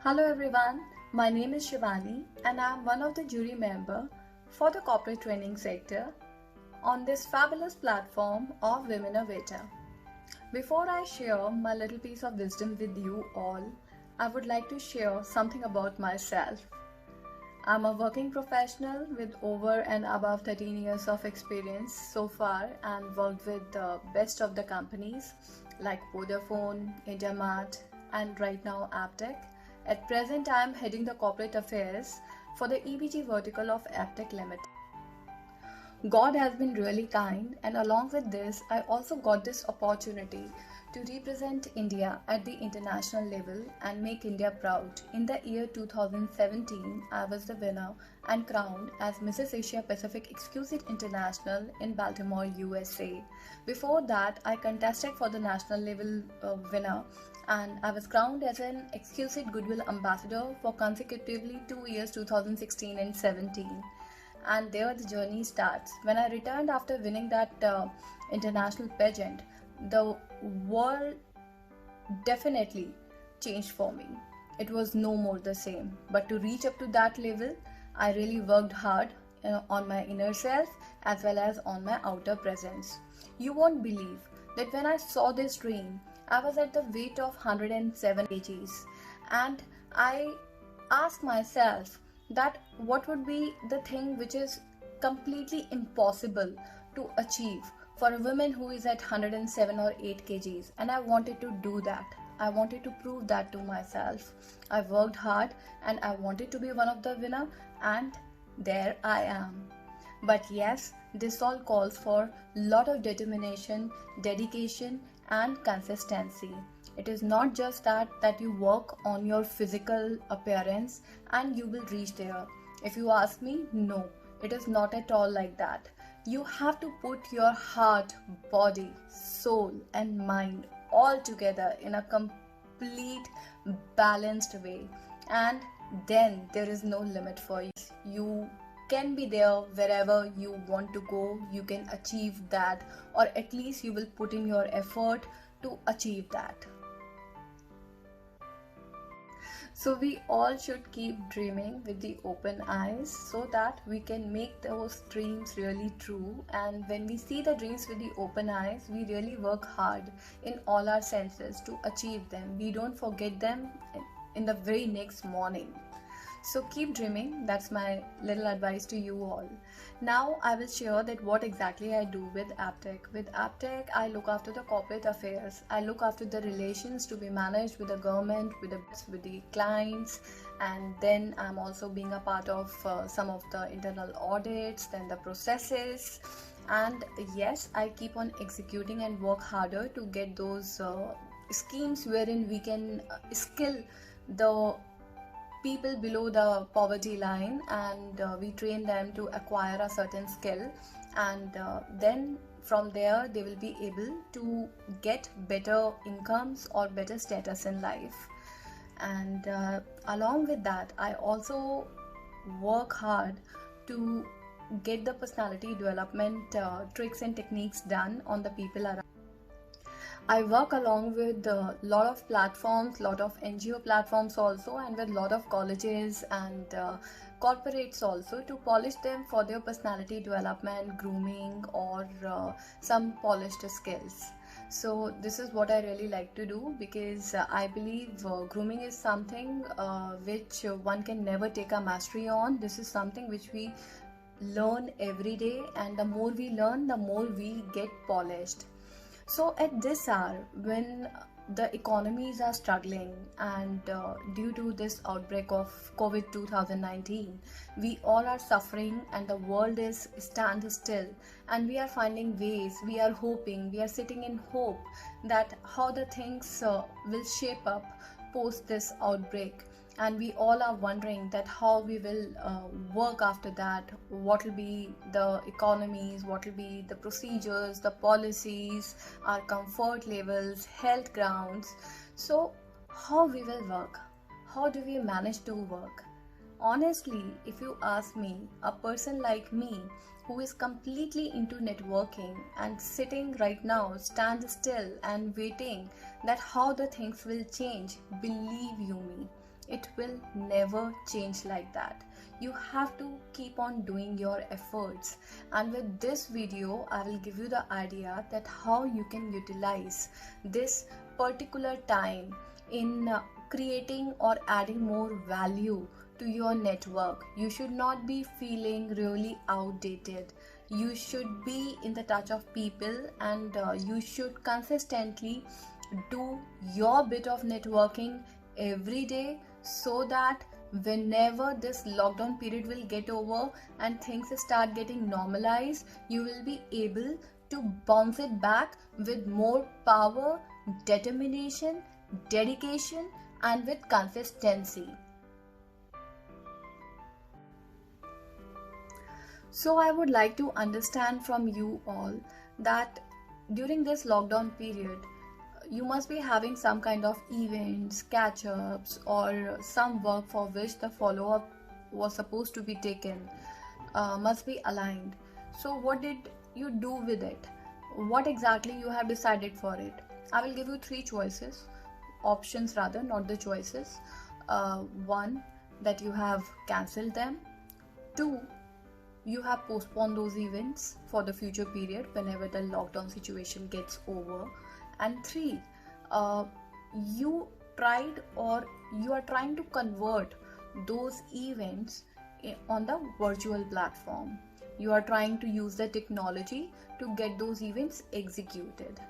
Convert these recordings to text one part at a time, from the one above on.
Hello everyone, my name is Shivani and I am one of the jury member for the corporate training sector on this fabulous platform of Womennovator. Before I share my little piece of wisdom with you all, I would like to share something about myself. I'm a working professional with over and above 13 years of experience so far and worked with the best of the companies like Vodafone, Intermart and right now Aptech. At present, I am heading the corporate affairs for the EBG vertical of Aptech Limited. God has been really kind, and along with this, I also got this opportunity to represent India at the international level and make India proud. In the year 2017, I was the winner and crowned as Mrs. Asia Pacific Exquisite International in Baltimore, USA. Before that, I contested for the national level winner and I was crowned as an Exquisite Goodwill Ambassador for consecutively 2 years 2016 and 17. And there the journey starts. When I returned after winning that international pageant, the world definitely changed for me. It was no more the same. But to reach up to that level, I really worked hard on my inner self as well as on my outer presence. You won't believe that when I saw this dream, I was at the weight of 107 kgs and I asked myself that what would be the thing which is completely impossible to achieve for a woman who is at 107 or 8 kgs, and I wanted to do that. I wanted to prove that to myself. I worked hard and I wanted to be one of the winner, and there I am. But yes, this all calls for lot of determination, dedication and consistency. It is not just that you work on your physical appearance and you will reach there. If you ask me, no, it is not at all like that. You have to put your heart, body, soul and mind all together in a complete balanced way, and then there is no limit for you. You can be there wherever you want to go. You can achieve that, or at least you will put in your effort to achieve that. So we all should keep dreaming with the open eyes so that we can make those dreams really true. And when we see the dreams with the open eyes, we really work hard in all our senses to achieve them. We don't forget them in the very next morning. So keep dreaming. That's my little advice to you all. Now I will share that what exactly I do with Aptech. With Aptech, I look after the corporate affairs. I look after the relations to be managed with the government, with the clients, and then I'm also being a part of some of the internal audits, then the processes. And yes, I keep on executing and work harder to get those schemes wherein we can skill the people below the poverty line, and we train them to acquire a certain skill, and then from there they will be able to get better incomes or better status in life. And along with that, I also work hard to get the personality development tricks and techniques done on the people around. I work along with a lot of platforms, lot of NGO platforms also, and with lot of colleges and corporates also, to polish them for their personality development, grooming, or some polished skills. So this is what I really like to do, because I believe grooming is something which one can never take a mastery on. This is something which we learn every day, and the more we learn, the more we get polished. So at this hour, when the economies are struggling and due to this outbreak of COVID 2019, we all are suffering and the world is standstill, and we are finding ways, we are hoping, we are sitting in hope that how the things will shape up post this outbreak. And we all are wondering that how we will work after that, what will be the economies, what will be the procedures, the policies, our comfort levels, health grounds. So how we will work, how do we manage to work? Honestly, if you ask me, a person like me who is completely into networking and sitting right now stand still and waiting that how the things will change, believe you me, It will never change like that. You have to keep on doing your efforts, and with this video I will give you the idea that how you can utilize this particular time in creating or adding more value to your network. You should not be feeling really outdated. You should be in the touch of people, and you should consistently do your bit of networking every day, so that whenever this lockdown period will get over and things start getting normalized, you will be able to bounce it back with more power, determination, dedication, and with consistency. So I would like to understand from you all that during this lockdown period, you must be having some kind of events, catch-ups, or some work for which the follow-up was supposed to be taken, must be aligned. So what did you do with it? What exactly you have decided for it? I will give you three options rather, not the choices. One, that you have cancelled them. Two, you have postponed those events for the future period whenever the lockdown situation gets over. And three, you tried or you are trying to convert those events on the virtual platform. You are trying to use the technology to get those events executed.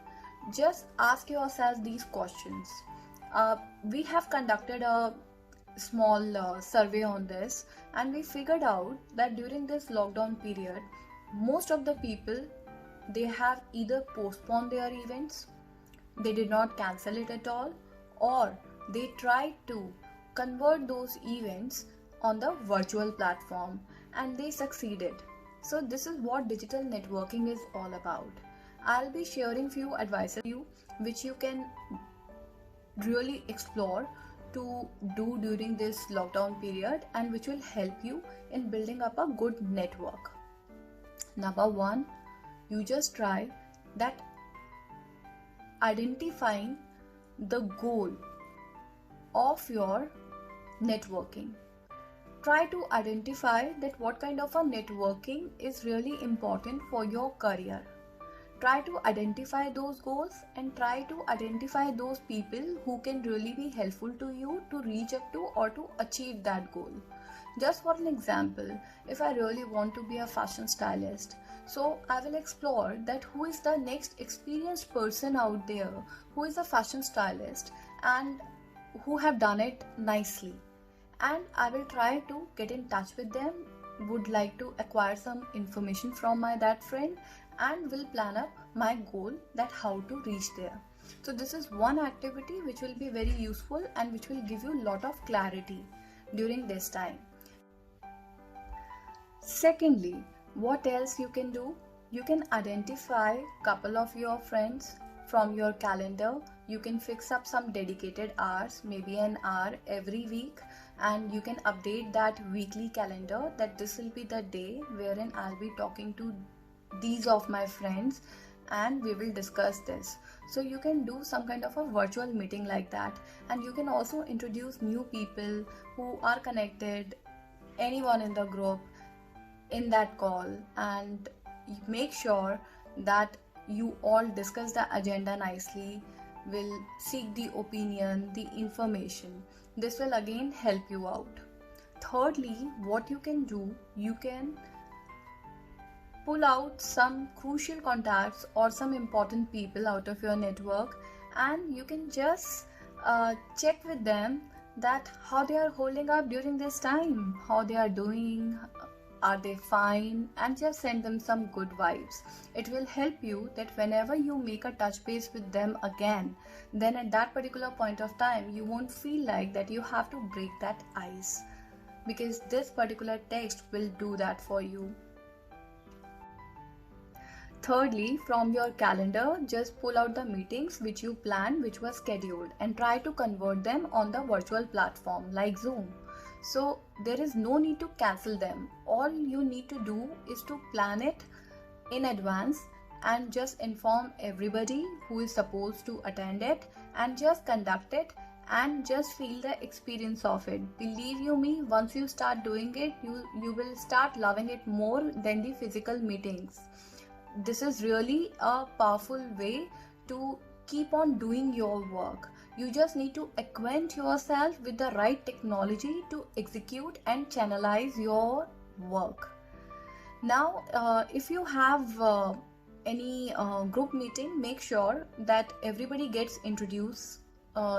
Just ask yourself these questions. We have conducted a small survey on this, and we figured out that during this lockdown period, most of the people, they have either postponed their events, they did not cancel it at all, or they tried to convert those events on the virtual platform and they succeeded. So this is what digital networking is all about. I'll be sharing few advices you which you can really explore to do during this lockdown period, and which will help you in building up a good network. Number one, you just try that identifying the goal of your networking. Try to identify that what kind of a networking is really important for your career. Try to identify those goals and try to identify those people who can really be helpful to you to reach up to or to achieve that goal. Just for an example, if I really want to be a fashion stylist, so I will explore that who is the next experienced person out there who is a fashion stylist and who have done it nicely, and I will try to get in touch with them, would like to acquire some information from that friend, and will plan up my goal that how to reach there. So this is one activity which will be very useful and which will give you a lot of clarity during this time. Secondly, what else you can do? You can identify couple of your friends from your calendar. You can fix up some dedicated hours, maybe an hour every week, and you can update that weekly calendar that this will be the day wherein I'll be talking to these of my friends and we will discuss this. So you can do some kind of a virtual meeting like that, and you can also introduce new people who are connected, anyone in the group, in that call, and make sure that you all discuss the agenda nicely, will seek the opinion, the information. This will again help you out. Thirdly, what you can do, you can pull out some crucial contacts or some important people out of your network, and you can just check with them that how they are holding up during this time, how they are doing, are they fine, and just send them some good vibes. It will help you that whenever you make a touch base with them again, then at that particular point of time you won't feel like that you have to break that ice, because this particular text will do that for you. Thirdly, from your calendar, just pull out the meetings which you planned, which were scheduled, and try to convert them on the virtual platform like Zoom. So there is no need to cancel them. All you need to do is to plan it in advance and just inform everybody who is supposed to attend it and just conduct it and just feel the experience of it. Believe you me, once you start doing it, you will start loving it more than the physical meetings. This is really a powerful way to keep on doing your work. You just need to acquaint yourself with the right technology to execute and channelize your work. Now, if you have any group meeting, make sure that everybody gets introduced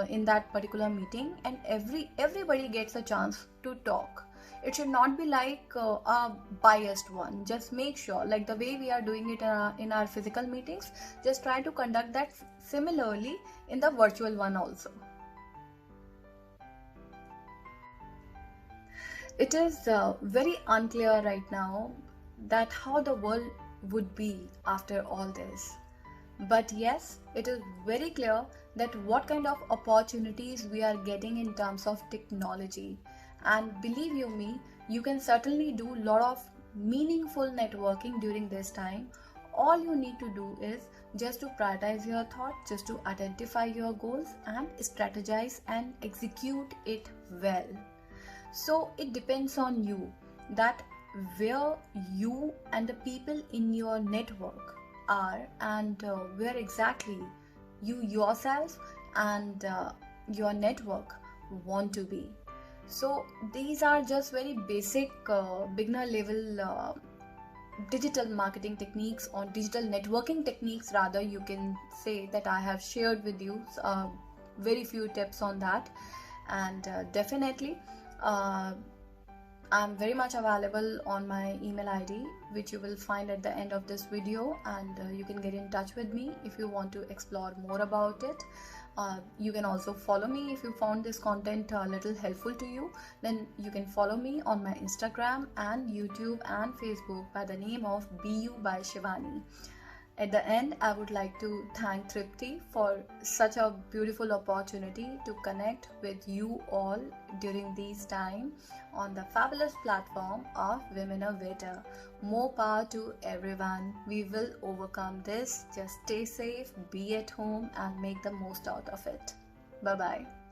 in that particular meeting, and everybody gets a chance to talk. It should not be like a biased one. Just make sure, like the way we are doing it in our physical meetings, just try to conduct that similarly in the virtual one also. It is very unclear right now that how the world would be after all this. But yes, it is very clear that what kind of opportunities we are getting in terms of technology. And believe you me, you can certainly do a lot of meaningful networking during this time. All you need to do is just to prioritize your thought, just to identify your goals and strategize and execute it well. So it depends on you that where you and the people in your network are, and where exactly you yourself and your network want to be. So these are just very basic beginner level digital marketing techniques, or digital networking techniques rather, you can say, that I have shared with you. Very few tips on that, and definitely I'm very much available on my email ID, which you will find at the end of this video, and you can get in touch with me if you want to explore more about it. You can also follow me if you found this content a little helpful to you. Then you can follow me on my Instagram and YouTube and Facebook by the name of BU by Shivani. At the end, I would like to thank Tripti for such a beautiful opportunity to connect with you all during these time on the fabulous platform of Womennovator. More power to everyone. We will overcome this. Just stay safe, be at home, and make the most out of it. Bye-bye.